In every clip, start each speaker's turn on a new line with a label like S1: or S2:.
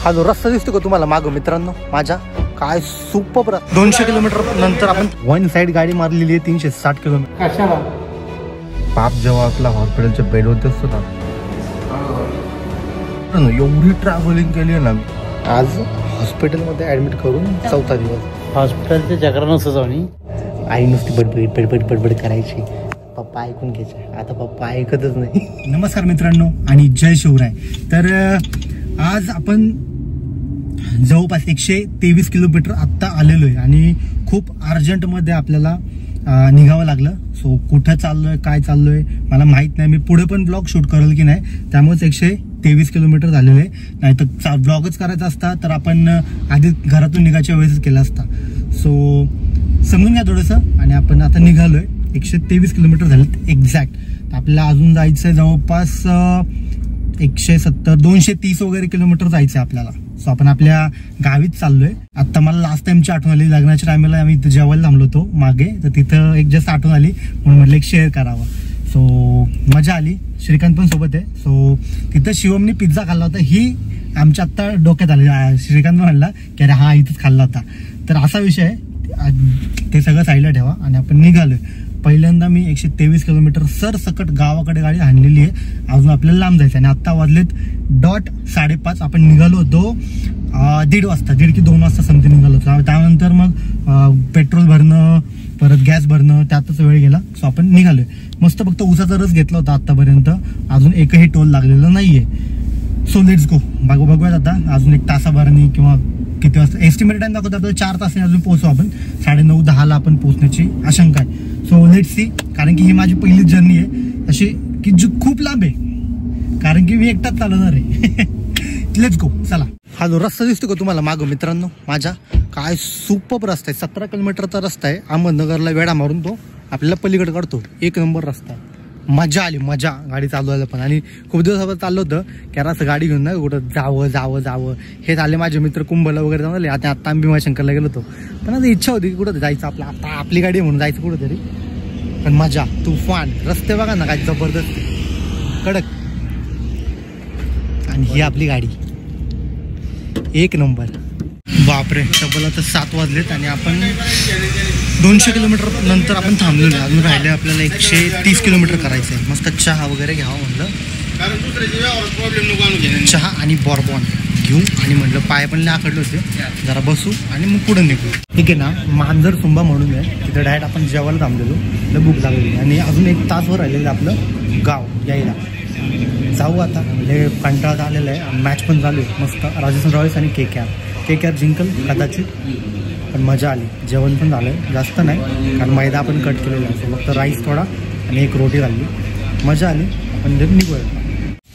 S1: हा जो रस्ता दिसतो का तुम्हाला मागं मित्रांनो माझ्या, काय सुपर 200 किलोमीटर नंतर आपण वन साइड गाडी मारलेली आहे 360 किलोमीटर. कशाला पाप जेव्हा आपला हॉस्पिटलच्या बेडवरती असतो ना, एवढी ट्रॅव्हलिंग केली आहे ना. आज हॉस्पिटलमध्ये ऍडमिट करून 4था दिवस.
S2: हॉस्पिटलच्या चक्र नसतं जाऊन
S1: आई नुसती बडबड करायची, पप्पा ऐकून घ्यायचे. आता पप्पा ऐकतच नाही. नमस्कार मित्रांनो आणि जय शिवराय. तर आज आपण जवळपास 123 किलोमीटर आत्ता आलेलो आहे आणि खूप अर्जंटमध्ये आपल्याला निघावं लागलं. सो कुठं चाललोय काय चाललोय मला माहित नाही. मी पुढे पण ब्लॉग शूट करेल की नाही, त्यामुळेच 123 किलोमीटर झालेले. नाही तर ब्लॉगच करायचा असता तर आपण आधी घरातून निघायच्या वेळेस केला असता. सो समजून घ्या थोडंसं. आणि आपण आता निघालोय 123 किलोमीटर झालेत एक्झॅक्ट. आपल्याला अजून जायचंय जवळपास 170-230 वगैरे किलोमीटर जायचंय आपल्याला. सो आपण आपल्या गावीच चाललोय. आता मला लास्ट टाइमची आठवण आली. लग्नाच्या टायमाला आम्ही इथं जेवायला थांबलो होतो मागे, तर तिथं एक जस्ट आठवण आली म्हणून म्हटलं एक शेअर करावं. सो मजा आली. श्रीकांत पण सोबत आहे. सो तिथं शिवमने पिझ्झा खाल्ला होता. ही आमच्या आत्ता डोक्यात आली. श्रीकांत म्हणला की अरे हा इथंच खाल्ला होता. तर असा विषय आहे. ते सगळं साईडला ठेवा आणि आपण निघालोय. पहिल्यांदा मी 123 किलोमीटर सरसकट गावाकडे गाडी आणलेली आहे. अजून आपल्याला लांब जायचं आणि आत्ता वाजलेत .5:30. आपण निघालो होतो 1:30 वाजता, 1:30 की 2 वाजता समथिंग निघालो होतो. त्यानंतर मग पेट्रोल भरणं, परत गॅस भरणं, त्यातच वेळ गेला. सो आपण निघालोय. मस्त फक्त उसाचा रस घेतला होता आतापर्यंत. अजून एकही टोल लागलेला नाहीये. So let's go. बघूयात आता अजून 1 तासाभरानी किंवा किती वाजता एस्टिमेटेड टाइम दाखवतो आपल्याला 4 तासांनी अजून पोहोचू आपण. 9:30-10ला आपण पोहोचण्याची आशंका आहे. So let's see. कारण की ही माझी पहिलीच जर्नी आहे अशी की जी खूप लांब आहे, कारण की मी एकटाच चालवणार आहे. Let's go. चला. हा जो रस्ता दिसतो का तुम्हाला मागं मित्रांनो माझ्या, काय सुपर रस्ता आहे. 17 किलोमीटरचा रस्ता आहे. अहमदनगरला वेढा मारून तो आपल्याला पलीकडे काढतो. 1 नंबर रस्ता. मजा आली, मजा गाडी चालवायला पण. आणि खूप दिवसावर चाललं होतं की असं गाडी घेऊन ना कुठं जावं. हे झाले माझे मित्र कुंभला वगैरे जाऊन आले. आता आम्ही भीमाशंकरला गेलो होतो. पण आता इच्छा होती की कुठं जायचं आपलं, आता आपली गाडी म्हणून जायचं कुठंतरी. पण मजा, तुफान रस्ते बघा ना काय जबरदस्त कडक. आणि ही आपली गाडी 1 नंबर. बापरे, तब्बल आता 7 वाजलेत आणि आपण 200 किलोमीटर नंतर आपण थांबलेलो. अजून राहिले आपल्याला 130 किलोमीटर करायचं आहे. मस्त चहा वगैरे घ्यावं म्हणलं. चहा आणि बॉर्बॉन घेऊ आणि म्हणलं पाय पण आखडले होते, जरा बसू आणि मग पुढे निघू. ठीक आहे ना. मांजर सुंबा म्हणून आहे तिथं. डायरेक्ट आपण जेवायला थांबलेलो, भूक लागलेली आणि अजून 1 तासभर राहिलेलं आपलं गाव यायला. जाऊ आता. म्हणजे कंटाळा आलेला आहे. मॅच पण चालू आहे मस्त. राजस्थान रॉयल्स आणि KKR जिंकल कदाचित. पण मजा आली. जेवण पण झालं जास्त नाही, कारण मैदा आपण कट केलेला आहे. फक्त राईस थोडा आणि 1 रोटी झाली. मजा आली. आपण निघूया.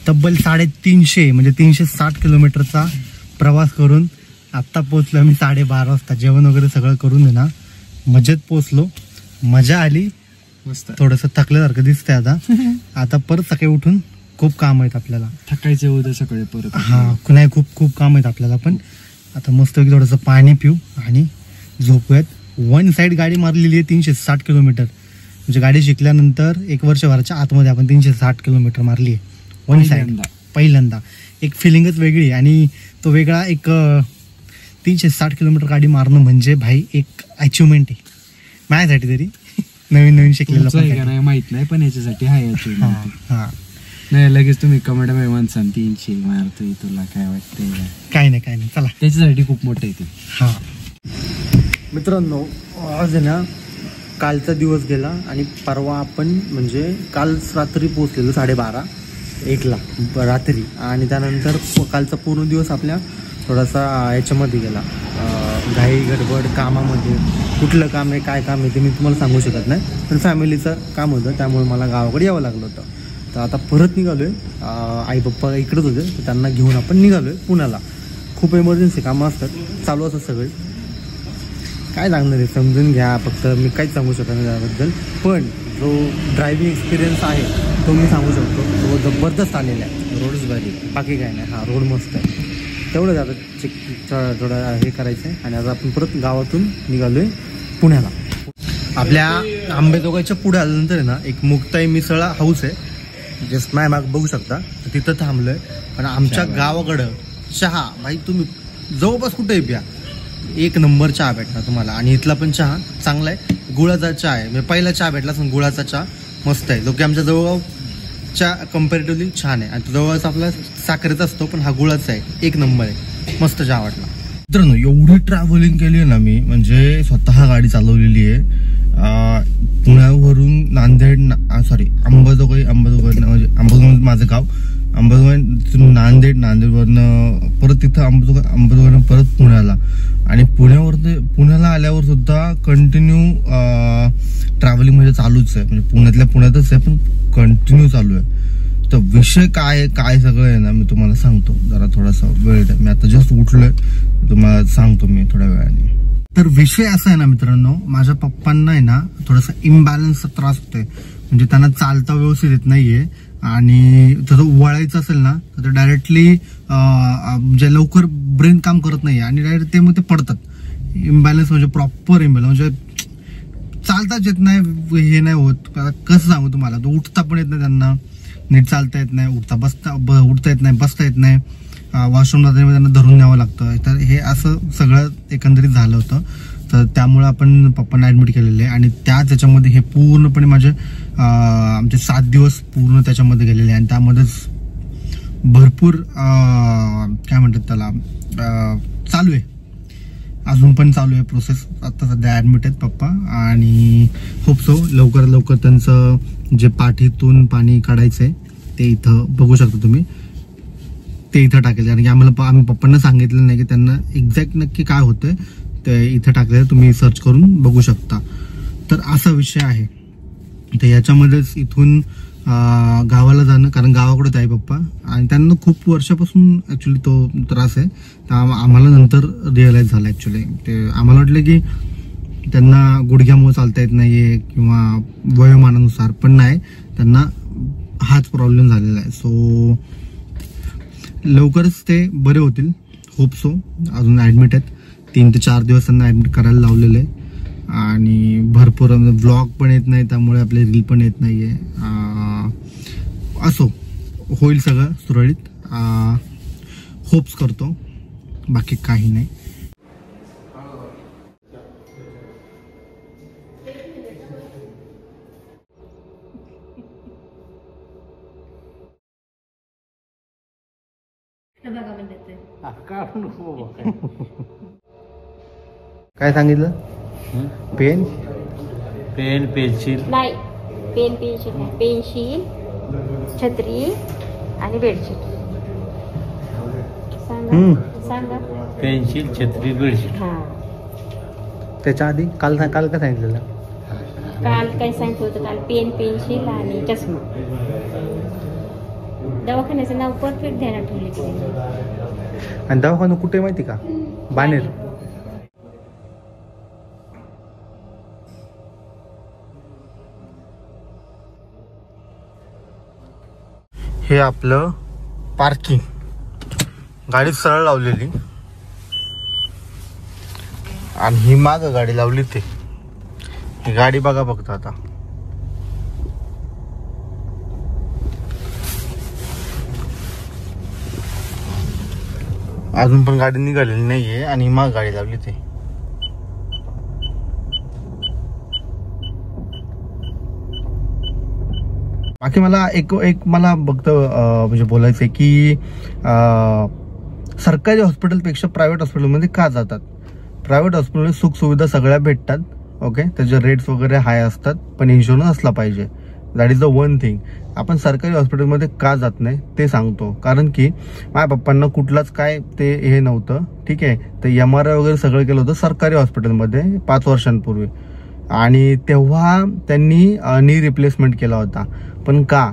S1: तब्बल 350 म्हणजे 360 किलोमीटरचा प्रवास करून आत्ता पोचलो मी 12:30 वाजता. जेवण वगैरे सगळं करून आहे ना मजेत पोचलो. मजा आली. मस्त. थोडंसं थकल्यासारखं दिसतंय आता. आता परत सकाळी उठून खूप काम आहेत आपल्याला.
S2: थकायचं उद्या सकाळी परत.
S1: हा नाही, खूप काम आहेत आपल्याला. पण आता मस्त थोडंसं पाणी पिऊ आणि झोपूयात. वन साइड गाडी मारलेली आहे 360 किलोमीटर. म्हणजे गाडी शिकल्यानंतर 1 वर्षभराच्या आतमध्ये आपण 360 किलोमीटर मारली आहे वन साइड पहिल्यांदा. एक फिलिंगच वेगळी आहे. आणि तो वेगळा एक 360 किलोमीटर गाडी मारणं म्हणजे भाई एक अचिव्हमेंट आहे माझ्यासाठी तरी. नवीन शिकलेलं
S2: माहित नाही, पण याच्यासाठी आहे.
S1: हा
S2: नाही लगेच तुम्ही कमेंट मध्ये म्हणसान 300 मारतोय, तुला काय वाटतंय?
S1: काय नाही चला.
S2: त्याच्यासाठी खूप मोठं आहे ते.
S1: हा मित्रांनो, आज आहे ना कालचा दिवस गेला आणि परवा आपण म्हणजे काल रात्री पोहोचलेलो 12:30-1ला रात्री. आणि त्यानंतर कालचा पूर्ण दिवस आपल्या थोडासा याच्यामध्ये गेला, घाई गडबड कामामध्ये. कुठलं काम आहे काय काम आहे ते मी तुम्हाला सांगू शकत नाही, पण फॅमिलीचं काम होतं त्यामुळे मला गावाकडे यावं लागलं होतं. तर आता परत निघालोय. आई पप्पा इकडेच होते तर त्यांना घेऊन आपण निघालोय पुण्याला. खूप इमर्जन्सी कामं असतात, चालू असतात सगळे. काय सांगणार आहे समजून घ्या. फक्त मी काहीच सांगू शकत नाही त्याबद्दल. पण जो ड्रायव्हिंग एक्सपिरियन्स आहे तो मी सांगू शकतो. तो जबरदस्त आलेला आहे. रोडच भारी, बाकी काय नाही. हा रोड मस्त आहे. तेवढंच आता थोडं हे करायचं आहे. आणि आता आपण परत गावातून निघालोय पुण्याला. आपल्या आंबेजोगाईच्या पुढे आल्यानंतर आहे ना एक मुक्ताई मिसळ हाऊस आहे, जस्ट माग बघू शकता. तिथं थांबलोय. पण आमच्या गावाकडं चहा भाई तुम्ही जवळपास कुठेही प्या, एक नंबर चहा भेटणार तुम्हाला. आणि इथला पण चहा चांगला आहे, गुळाचा चहा आहे. म्हणजे पहिला चहा भेटला पण गुळाचा चहा मस्त आहे. जो की आमच्या जवळच्या कम्पॅरेटिव्हली छान आहे. आणि जवळच आपला साखरेचा असतो पण हा गुळाचा आहे, एक नंबर आहे, मस्त चहा वाटला.
S3: मित्रांनो एवढी ट्रॅव्हलिंग केली आहे ना मी, म्हणजे स्वतः गाडी चालवलेली आहे. पुण्यावरून नांदेड अंबाजोगाई म्हणजे माझं गाव अंबाजोगाई नांदेडवरनं परत तिथं अंबाजोगाईवरनं परत पुण्याला. आणि पुण्याला आल्यावर सुद्धा कंटिन्यू ट्रॅव्हलिंग म्हणजे चालूच आहे. म्हणजे पुण्यातल्या पुण्यातच आहे पण कंटिन्यू चालू आहे. तर विषय काय सगळं आहे ना मी तुम्हाला सांगतो, जरा थोडासा वेळ द्या. मी आता जस्ट उठलोय, तुम्हाला सांगतो मी थोड्या वेळाने. तर विषय असा आहे ना मित्रांनो, माझ्या पप्पांना आहे ना थोडासा इम्बॅलन्सचा त्रास होतोय. म्हणजे त्यांना चालता व्यवस्थित येत नाहीये आणि जर वळायचं असेल ना तर डायरेक्टली म्हणजे लवकर ब्रेन काम करत नाहीये आणि डायरेक्ट ते मग ते पडतात. इम्बॅलन्स म्हणजे प्रॉपर इम्बॅलन्स, म्हणजे चालताच येत नाही, हे नाही होत. कसं सांगू तुम्हाला, तो उठता पण येत नाही त्यांना, नीट चालता येत नाही, उठता येत नाही, बसता येत नाही, वॉशरूमला त्यांना धरून न्यावं लागतं. तर हे असं सगळं एकंदरीत झालं होतं. तर त्यामुळे आपण पप्पांना ऍडमिट केलेले आहे. आणि त्याच्यामध्ये हे पूर्णपणे आमचे 7 दिवस पूर्ण त्याच्यामध्ये गेलेले आहे. आणि त्यामध्येच भरपूर काय म्हणतात त्याला चालू आहे, अजून पण चालू आहे प्रोसेस. आता सध्या ऍडमिट आहेत पप्पा आणि होप सो लवकर त्यांचं जे पाठीतून पाणी काढायचंय ते इथं बघू शकता तुम्ही, ते इथं टाकेल. कारण की आम्ही पप्पांना सांगितलं नाही की त्यांना एक्झॅक्ट नक्की काय होतंय, ते इथं टाकलेलं तुम्ही सर्च करून बघू शकता. तर असा विषय आहे. तर याच्यामध्येच इथून गावाला जाणं, कारण गावाकडेच आहे पप्पा आणि त्यांना खूप वर्षापासून ऍक्च्युली तो त्रास आहे. तर आम्हाला नंतर रिअलाइज झाला ऍक्च्युली. ते आम्हाला वाटलं की त्यांना गुडघ्यामुळे चालता येत नाहीये किंवा वयोमानानुसार, पण नाही, त्यांना हाच प्रॉब्लेम झालेला आहे. सो लवकरच ते बरे होतील, होप सो. अजून ऍडमिट आहेत, 3 ते 4 दिवस त्यांना ऍडमिट करायला लावलेलं आहे. आणि भरपूर व्लॉग पण येत नाही, त्यामुळे आपले रील पण येत नाहीये. असो, होईल सगळं सुरळीत, होप्स करतो, बाकी काही नाही.
S1: काय सांगितलं? पेन पेन्सिल
S4: नाही, पेन्सिल नाही, पेन्सिल, छत्री आणि बेडशीट. सांगा.
S2: पेन्सिल, छत्री, बेडशीट.
S4: हा,
S1: त्याच्या आधी काल काय सांगितलेलं?
S4: काल काय सांगितलं होतं? काल पेन, पेन्सिल आणि चष्मा. दवाखान्याचं नाव परफेक्ट ध्यानात ठेवले.
S1: आणि दवाखाना कुठे माहिती का? बाणेर. हे आपलं पार्किंग, गाडी सरळ लावलेली आणि ही माग गाडी लावली. ते ही गाडी बघा फक्त. आता अजून पण गाडी निघालेली नाहीये आणि माग गाडी लावली. ते बाकी मला एक मला फक्त म्हणजे बोलायचंय की सरकारी हॉस्पिटलपेक्षा प्रायव्हेट हॉस्पिटलमध्ये का जातात? प्रायव्हेट हॉस्पिटलमध्ये सुख सुविधा सगळ्या भेटतात, ओके, त्याचे रेट्स वगैरे हाय असतात, पण इन्शुरन्स असला पाहिजे. That is the one thing. आपण सरकारी हॉस्पिटलमध्ये का जात नाही ते सांगतो. कारण की माझ्या पप्पांना कुठलाच काय ते हे नव्हतं, ठीक आहे. तर MRI वगैरे सगळं केलं होतं सरकारी हॉस्पिटलमध्ये 5 वर्षांपूर्वी. आणि तेव्हा त्यांनी नी रिप्लेसमेंट केला होता. पण का?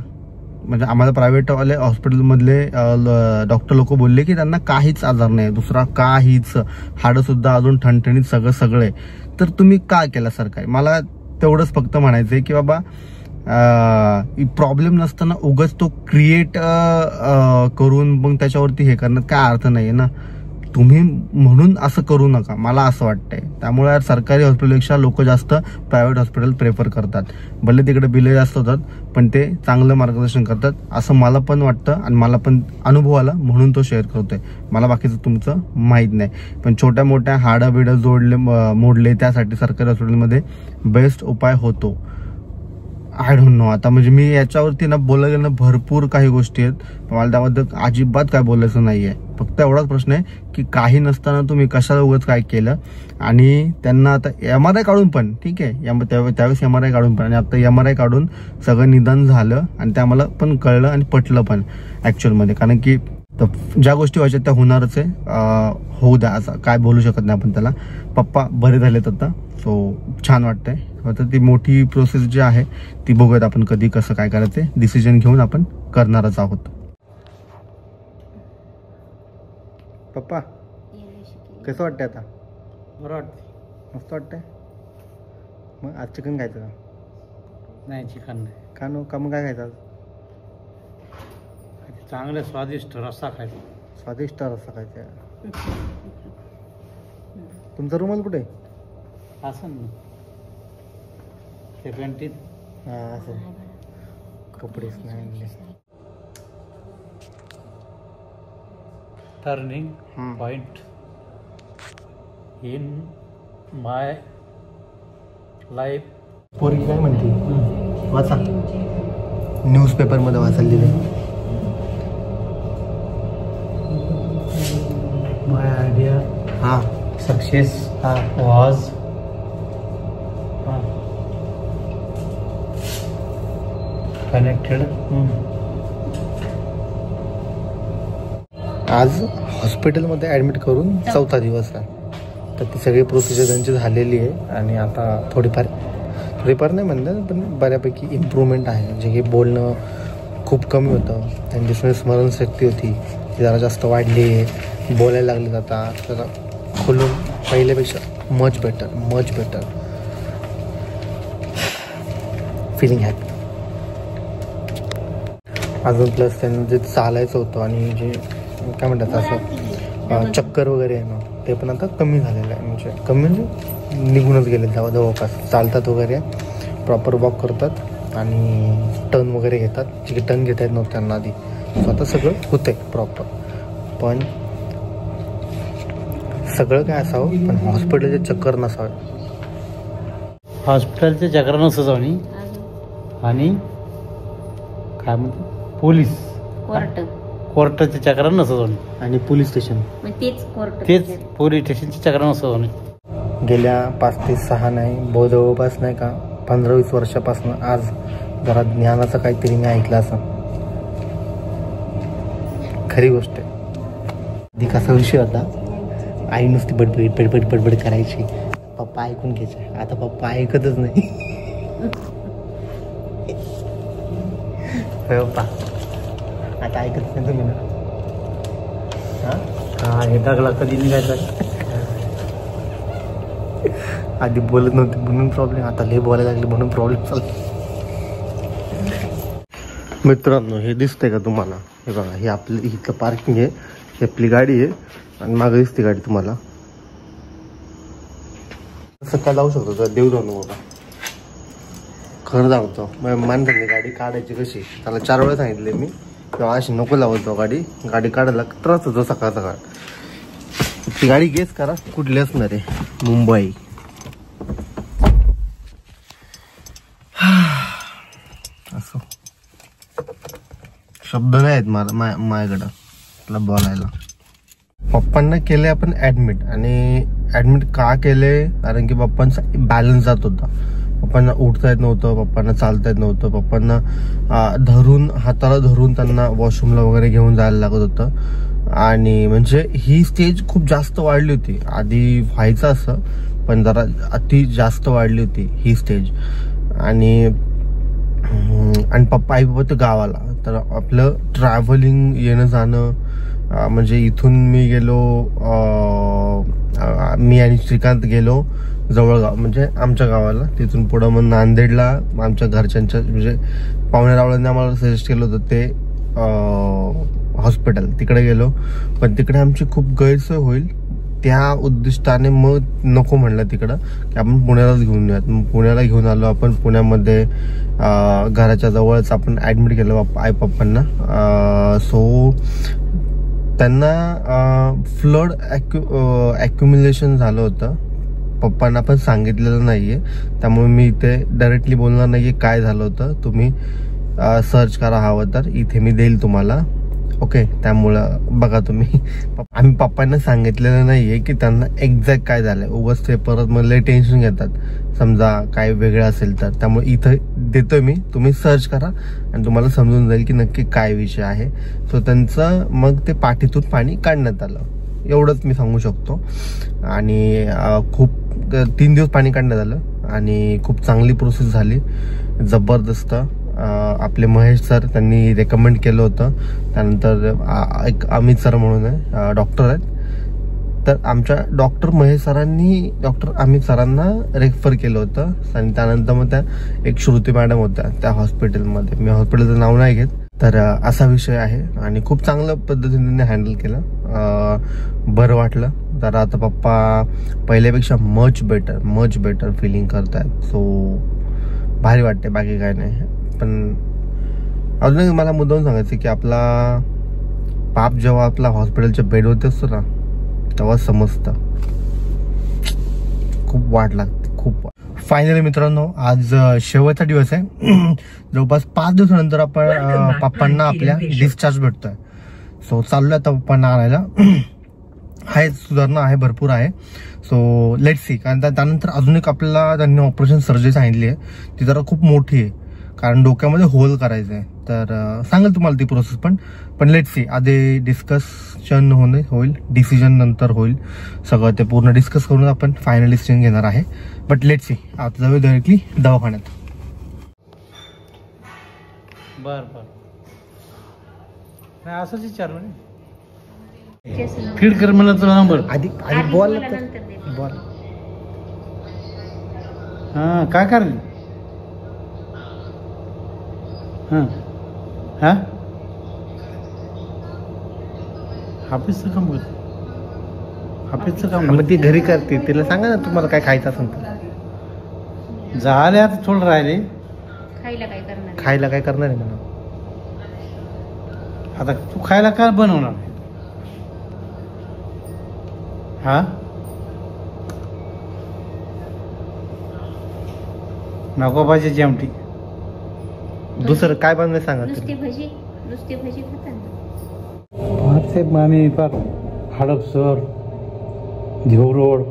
S1: म्हणजे आम्हाला प्रायव्हेटवाले हॉस्पिटलमधले डॉक्टर लोक बोलले की त्यांना काहीच आजार नाही, दुसरा काहीच, हाडं सुद्धा अजून ठणठणीत सगळे. तर तुम्ही का केला सरकारी? मला तेवढंच फक्त म्हणायचंय की बाबा प्रॉब्लेम नसताना उगाच तो क्रिएट करून मग त्याच्यावरती हे करण्यात काय अर्थ नाहीये ना.
S3: तुम्ही म्हणून असं करू नका, मला असं वाटतंय. त्यामुळे सरकारी हॉस्पिटलपेक्षा लोक जास्त प्रायव्हेट हॉस्पिटल प्रेफर करतात. भले तिकडे बिले जास्त होतात पण ते चांगलं मार्गदर्शन करतात असं मला पण वाटतं आणि मला पण अनुभव आला म्हणून तो शेअर करतोय. मला बाकीचं तुमचं माहीत नाही, पण छोट्या मोठ्या हाडं बिडं मोडले त्यासाठी सरकारी हॉस्पिटलमध्ये बेस्ट उपाय होतो. I don't know. आता म्हणजे मी याच्यावरती ना बोलायला ना भरपूर काही गोष्टी आहेत, मला त्याबद्दल अजिबात काय बोलायचं नाहीये. फक्त एवढाच प्रश्न आहे की काही नसताना तुम्ही कशाला उगाच काय केलं. आणि त्यांना आता MRI काढून पण ठीक आहे, त्यावेळेस MRI काढून पण आणि आता MRI काढून सगळं निदान झालं आणि ते आम्हाला पण कळलं आणि पटलं पण ॲक्च्युअलमध्ये. कारण की ज्या गोष्टी व्हायच्या त्या होणारच आहे. होऊ द्या, असं काय बोलू शकत नाही आपण त्याला. पप्पा बरे झालेत आता, सो छान वाटतंय. आता ती मोठी प्रोसेस जी आहे ती बघूयात आपण कधी कसं काय करायचं ते डिसिजन घेऊन आपण करणारच आहोत. पप्पा कसं वाटतंय आता?
S1: बरं वाटतं,
S3: मस्त वाटतंय. मग आज चिकन खायचं का?
S1: नाही चिकन नाही.
S3: का नो? का मग काय खायचं आज?
S1: चांगलं स्वादिष्ट रस्सा खायचा.
S3: स्वादिष्ट रस्सा खायचा. तुमचा रुमाल कुठे आहे?
S1: असं ना ते पेंटीत.
S3: हां असं कपडेच नाही आणले.
S1: Turning point in my life.
S3: पोरगी काय म्हणते वाचा, न्यूजपेपरमध्ये वाचायला दिले.
S1: माय आयडिया
S3: हां
S1: सक्सेस was connected.
S3: आज हॉस्पिटलमध्ये ॲडमिट करून 4था दिवस आहे. तर ती सगळी प्रोसिजर त्यांची झालेली आहे आणि आता थोडीफार नाही म्हणलं पण बऱ्यापैकी इम्प्रूव्हमेंट आहे. म्हणजे हे बोलणं खूप कमी होतं, त्यांची स्मरणशक्ती होती ती जरा जास्त वाढली आहे, बोलायला लागले आता जरा खोलून पहिल्यापेक्षा मच बेटर फिलिंग हॅपी. अजून प्लस त्यांना जे चालायचं होतं आणि जे काय म्हणतात असं चक्कर वगैरे आहे ना ते पण आता कमी झालेलं आहे. म्हणजे कमी म्हणजे निघूनच गेले जवळपास. चालतात वगैरे, प्रॉपर वॉक करतात आणि टर्न वगैरे घेतात, जे की टर्न घेता येत नव्हतं त्यांना आधी. सो आता सगळं होतं आहे प्रॉपर. पण सगळं काय असावं पण हॉस्पिटलचे चक्कर नसावे.
S1: हॉस्पिटलचे चक्र नसावं आणि काय म्हणते पोलीस कोर्टाचे चक्र नसावं
S3: आणि पोलीस स्टेशन
S4: तेच
S1: पोलीस स्टेशनचे चक्र नसावं.
S3: गेल्या 5 ते 6 नाही जवळपास नाही का 15-20 वर्षापासून आज जरा ज्ञानाचं काहीतरी मी ऐकलं असं. खरी गोष्ट आहे. आधी कसा विषय होता, आई नुसती बडबड करायची, पप्पा ऐकून घ्यायचे. आता पप्पा ऐकतच नाही. पप्पा आता ऐकत नाही तुम्ही ना. हां हे टाकला कधी निघायचं. आधी बोलत नव्हते म्हणून प्रॉब्लेम, आता लय बोलायला लागले म्हणून प्रॉब्लेम चालतो. मित्रांनो हे दिसतंय का तुम्हाला? हे बघा, हे आपलं इथलं पार्किंग आहे, ही आपली गाडी आहे आणि मागे दिसते गाडी तुम्हाला. असं काय लावू शकतो तर देऊ जाऊ बाबा. खरं सांगतो माणसाने गाडी काढायची कशी, त्याला 4 वेळा सांगितले मी तेव्हा अशी नको लावतो गाडी काढायला त्रास होतो सकाळ सकाळ. ती गाडी गेस करा कुठली असणार आहे? मुंबई. असं शब्द नाही आहेत मला माझ्याकडं तुला बोलायला. पप्पांना केले आपण ॲडमिट. आणि ॲडमिट का केले? कारण की पप्पांचा बॅलन्स जात होता. पप्पांना उठता येत नव्हतं, पप्पांना चालता येत नव्हतं, पप्पांना हाताला धरून त्यांना वॉशरूमला वगैरे घेऊन जायला लागत होतं. आणि म्हणजे ही स्टेज खूप जास्त वाढली होती. आधी व्हायचं असं पण जरा अति जास्त वाढली होती ही स्टेज. आणि पप्पा तर गावाला, तर आपलं ट्रॅव्हलिंग येणं जाणं म्हणजे इथून मी गेलो, मी आणि श्रीकांत गेलो जवळगाव म्हणजे आमच्या गावाला. तिथून पुढं मग नांदेडला आमच्या घरच्यांच्या म्हणजे पाहुणे रावळ्यांनी आम्हाला सजेस्ट केलं होतं ते हॉस्पिटल तिकडे गेलो, पण तिकडे आमची खूप गैरसोय होईल त्या उद्दिष्टाने मग नको म्हणलं तिकडं की आपण पुण्यालाच घेऊन येऊयात. मग पुण्याला घेऊन आलो आपण. पुण्यामध्ये घराच्या जवळच आपण ॲडमिट केलं आई पप्पांना. सो त्यांना फ्लड ॲक्युम्युलेशन झालं होतं. पप्पांना पण सांगितलेलं नाहीये, त्यामुळे मी इथे डायरेक्टली बोलणार नाहीये काय झालं होतं. तुम्ही सर्च करा हवं तर, इथे मी देईल तुम्हाला. ओके, त्यामुळं बघा तुम्ही. आम्ही पप्पांना सांगितलेलं नाहीये की त्यांना एक्झॅक्ट काय झालंय. उगाच ते परत मला टेन्शन घेतात समजा काय वेगळं असेल तर. त्यामुळे इथं देतोय मी, तुम्ही सर्च करा आणि तुम्हाला समजून जाईल की नक्की काय विषय आहे. सो त्यांचं मग ते पाठीतून पाणी काढण्यात आलं, एवढंच मी सांगू शकतो. आणि खूप 3 दिवस पाणी काढण्यात आलं आणि खूप चांगली प्रोसेस झाली, जबरदस्त. आपले महेश सर त्यांनी रेकमेंड केलं होतं. त्यानंतर एक अमित सर म्हणून आहे, डॉक्टर आहेत. तर आमच्या डॉक्टर महेश सरांनी डॉक्टर अमित सरांना रेफर केलं होतं. आणि त्यानंतर मग त्या एक श्रुती मॅडम होत्या त्या हॉस्पिटलमध्ये. मी हॉस्पिटलचं नाव नाही घेत. तर असा विषय आहे आणि खूप चांगल्या पद्धतीने हँडल केलं. बरं वाटलं तर आता पप्पा पहिल्यापेक्षा मच बेटर फिलिंग करतायत. सो भारी वाटते, बाकी काय नाही. पण अजून मला मुद्दाम सांगायचं की आपला बाप जेव्हा आपला हॉस्पिटलच्या बेडवरती असतो ना, तेव्हा समजतं. खूप वाट लागते, खूप. फायनली मित्रांनो, आज शेवटचा दिवस आहे. जवळपास 5 दिवसानंतर आपण पप्पांना आपल्या डिस्चार्ज भेटतोय. सो चाललोय आता पप्पांना आणायला. आहे सुधारणा आहे, भरपूर आहे. So let's see. कारण त्यानंतर अजून एक आपल्याला त्यांनी ऑपरेशन सर्जरी सांगितली आहे, ती जरा खूप मोठी आहे, कारण डोक्यामध्ये होल करायचं आहे. तर सांगेल तुम्हाला ती प्रोसेस. पण लेट्स सी. आधी डिस्कशन होईल, डिसिजन नंतर होईल. सगळं ते पूर्ण डिस्कस करून आपण फायनल डिसिजन घेणार आहे. But let's see. आता जाऊया डायरेक्टली दवाखान्यात.
S5: बर असंच विचारलं नाही. फीड कर मला तुला नंबर.
S1: आधी बॉल बॉल.
S5: हां, काय करली? हां ऑफिसचं काम करते. ऑफिसचं काम
S1: मग ती घरी करते. तिला सांगा ना तुम्हाला काय खायचं असेल तर.
S5: झाले, आता थोडं राहिले.
S4: खायला काय करणार
S1: आहे म्हणा.
S5: आता तू खायला काय बनवणार? हा, नको भाजी जेमटी.
S1: दुसरं काय बनवायचं सांगा.
S4: नुसती भजी खातात.
S5: साहेब आम्ही फार हडपसर घेऊ रोड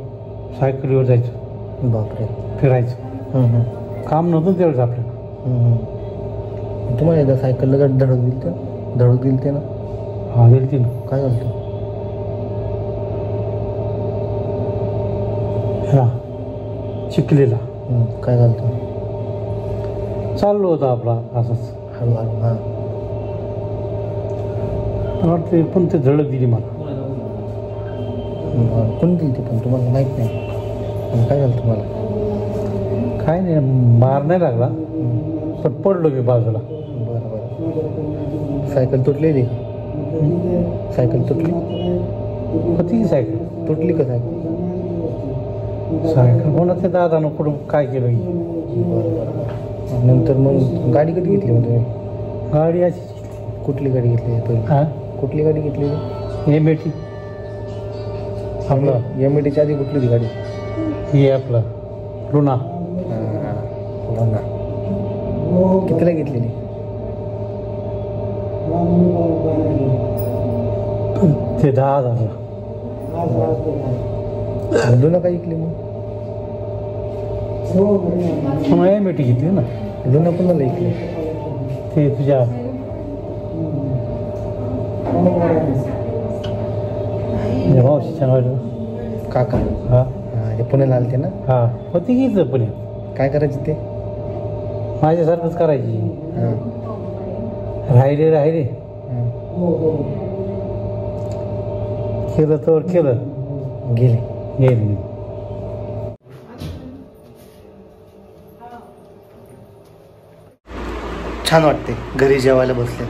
S5: सायकलीवर जायचं.
S1: बापरे.
S5: फिरायचं. काम नव्हतं तेवढंच आपल्याला.
S1: तुम्हाला एकदा सायकलला धडक दिली ते ना.
S5: हा, गेलती ना.
S1: काय झालं?
S5: हा, चिखलीला.
S1: काय झालं?
S5: चाललो होता आपला असंच
S1: हळूहळू. हा,
S5: वाटते पण ते धडक दिली मला.
S1: कोण दिली ती? पण तुम्हाला माहित नाही. काय झालं तुम्हाला?
S5: काय नाही, मार नाही लागला, पण पडलो मी बाजूला.
S1: बरं. सायकल तुटलेली? सायकल तुटली
S5: होती की सायकल?
S1: तुटली का सायकल?
S5: सायकल कोणाच्या दादानं कुठं काय केलं?
S1: नंतर मग गाडी कधी घेतली? मग तुम्ही
S5: गाडी अशी
S1: कुठली गाडी घेतली पहिली?
S5: हां,
S1: कुठली गाडी घेतली?
S5: एमएटी. आपलं
S1: एमएटीच्या आधी कुठली होती गाडी?
S5: हे आपलं लुना.
S1: लुना. कितीला घेतलेली?
S5: ते 10,000.
S1: लुना काय घेतली मग?
S5: पुन्हा एमएटी घेतली ना.
S1: लुना पुन्हा घेतली?
S5: ते तुझ्या मावशीच्या नावानं
S1: काका.
S5: हा,
S1: हे पुण्याला आलते ना.
S5: हा, होती की इथं पुणे.
S1: काय करायचे ते?
S5: माझ्यासारखंच करायची.
S1: हां.
S5: राहिले केलं तर केलं. गेले.
S1: छान वाटते घरी जेवायला बसले.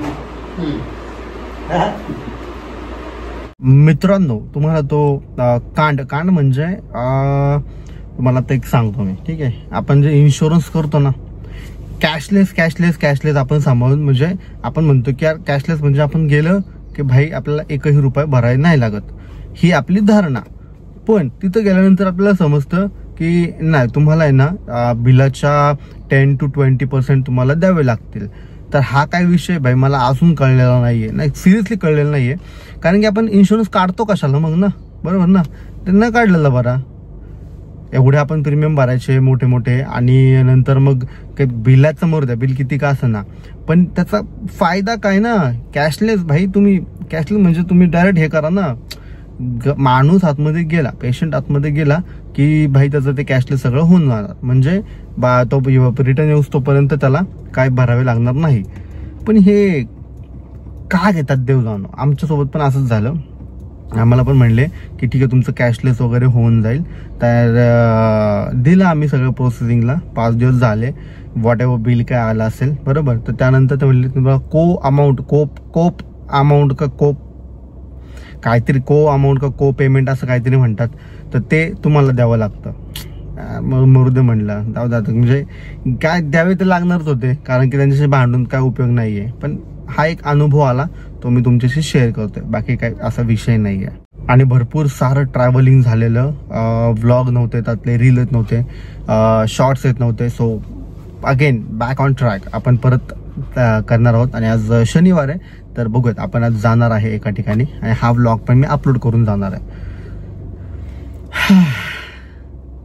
S3: मित्रांनो, तुम्हाला तो कांड म्हणजे तुम्हाला ते एक सांगतो मी, ठीक आहे. आपण जे इन्शुरन्स करतो ना, कॅशलेस आपण सांभाळून, म्हणजे आपण म्हणतो की यार कॅशलेस म्हणजे आपण गेलं की भाई आपल्याला एकही रुपये भरायला नाही लागत, ही आपली धारणा. पण तिथं गेल्यानंतर आपल्याला समजतं की नाही, तुम्हाला आहे ना बिलाच्या 10 to 20% तुम्हाला द्यावे लागतील. तर हा काय विषय भाई मला अजून कळलेला नाहीये, नाही सिरियसली कळलेला नाहीये. कारण की आपण इन्शुरन्स काढतो कशाला मग ना, बरोबर ना. ते न काढलेलं बरा, एवढे आपण प्रीमियम भरायचे मोठे मोठे, आणि नंतर मग काही बिलाचं मोर द्या, बिल किती का असं ना, पण त्याचा फायदा काय ना. कॅशलेस भाई, तुम्ही कॅशलेस म्हणजे तुम्ही डायरेक्ट हे करा ना, माणूस आतमध्ये गेला, पेशंट आतमध्ये गेला की भाई त्याचं ते कॅशलेस सगळं होऊन जाणार. म्हणजे तो रिटर्न येऊस तोपर्यंत त्याला काय भरावे लागणार नाही. पण हे का घेतात देव जाणो. आमच्यासोबत पण असंच झालं. आम्हाला पण म्हणले की ठीक आहे तुमचं कॅशलेस वगैरे होऊन जाईल. तर दिलं आम्ही सगळं प्रोसेसिंगला. 5 दिवस झाले, व्हॉट एव्हर बिल काय आलं असेल, बरोबर. तर त्यानंतर ते म्हणले तुम्हाला को पेमेंट असं काहीतरी म्हणतात, तर ते तुम्हाला द्यावं लागतं. मरुदे म्हणलं, जाऊ द्या. म्हणजे काय द्यावे ते लागणारच होते, कारण की त्यांच्याशी भांडून काय उपयोग नाहीये. पण हा एक अनुभव आला, तो मी तुमच्याशी शेअर करतोय, बाकी काही असा विषय नाहीये. आणि भरपूर सारं ट्रॅव्हलिंग झालेलं, व्लॉग नव्हते त्यातले, रील येत नव्हते, शॉर्ट्स येत नव्हते. So again back on track आपण परत करणार आहोत. आणि आज शनिवार आहे, तर बघूयात. आपण आज जाणार आहे एका ठिकाणी, आणि हा व्लॉग पण मी अपलोड करून जाणार आहे.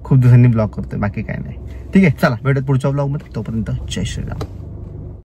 S3: खूप दिवसांनी ब्लॉग करतोय, बाकी काय नाही. ठीक आहे, चला भेटत पुढच्या ब्लॉग मध्ये. तोपर्यंत जय श्रीराम.